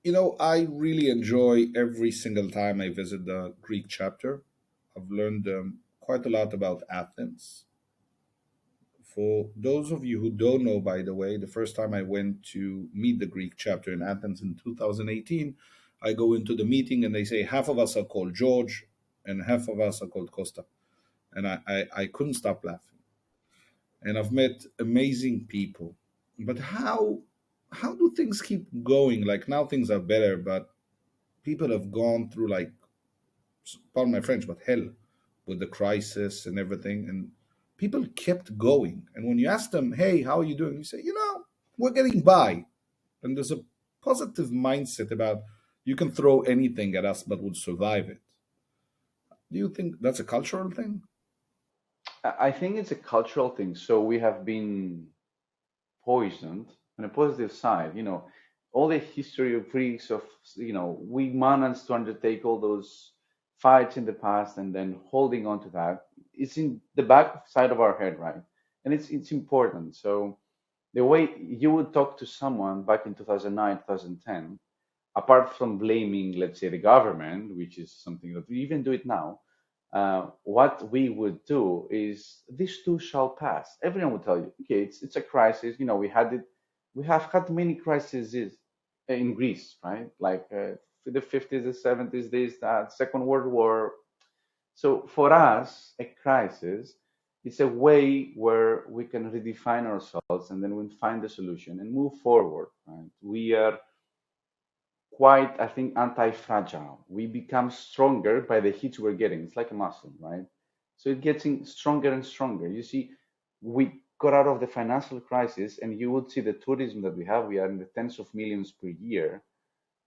I really enjoy every single time I visit the Greek chapter. I've learned quite a lot about Athens. For those of you who don't know, by the way, the first time I went to meet the Greek chapter in Athens in 2018, I go into the meeting and they say half of us are called George and half of us are called Costa. And I couldn't stop laughing. And I've met amazing people. But how do things keep going? Like now things are better, but people have gone through like, pardon my French, but hell with the crisis and everything. And people kept going. And when you ask them, hey, how are you doing? You say, we're getting by. And there's a positive mindset about you can throw anything at us, but we'll survive it. Do you think that's a cultural thing? I think it's a cultural thing. So we have been poisoned on a positive side. All the history of Greeks of, we managed to undertake all those fights in the past and then holding on to that. It's in the back side of our head, right? And it's important. So the way you would talk to someone back in 2009, 2010, apart from blaming, let's say, the government, which is something that we even do it now, what we would do is this too shall pass. Everyone would tell you, okay, it's a crisis. We have had many crises in Greece, right? Like the 50s, the 70s, this, that, Second World War. So for us, a crisis is a way where we can redefine ourselves and then we find the solution and move forward, right? We are quite, I think, anti-fragile. We become stronger by the hits we're getting. It's like a muscle, right? So it gets stronger and stronger. You see, we got out of the financial crisis, and you would see the tourism that we have. We are in the tens of millions per year.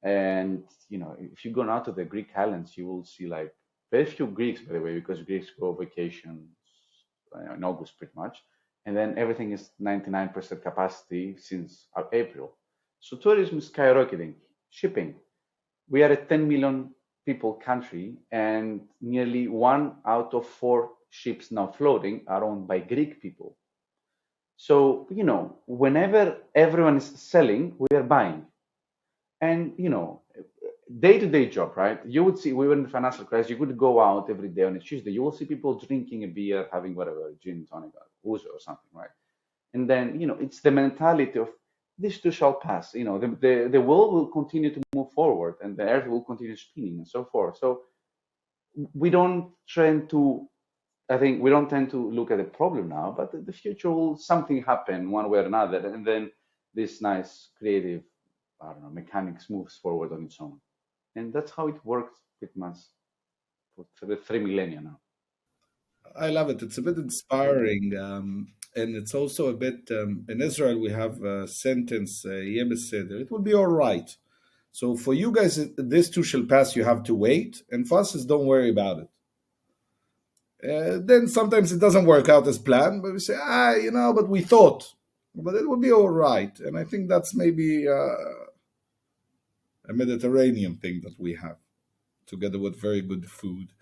And if you go now to the Greek islands, you will see like very few Greeks, by the way, because Greeks go vacation in August pretty much, and then everything is 99% capacity since April. So tourism is skyrocketing. Shipping, we are a 10 million people country, and nearly 1 out of 4 ships now floating are owned by Greek people. So, whenever everyone is selling, we are buying. And, day to day job, right? You would see, we were in the financial crisis, you could go out every day on a Tuesday, you will see people drinking a beer, having whatever, gin, tonic, or something, right? And then, it's the mentality of this too shall pass. The world will continue to move forward and the earth will continue spinning and so forth. So we don't tend to, I think we don't tend to look at the problem now, but the future will something happen one way or another. And then this nice creative, I don't know, mechanics moves forward on its own. And that's how it works pretty much for the 3 millennia now. I love it. It's a bit inspiring. And it's also a bit, in Israel, we have a sentence, "Yeh beseder," it will be all right. So for you guys, this too shall pass, you have to wait. And for us, is don't worry about it. Then sometimes it doesn't work out as planned, but we say, but we thought, but it will be all right. And I think that's maybe a Mediterranean thing that we have, together with very good food.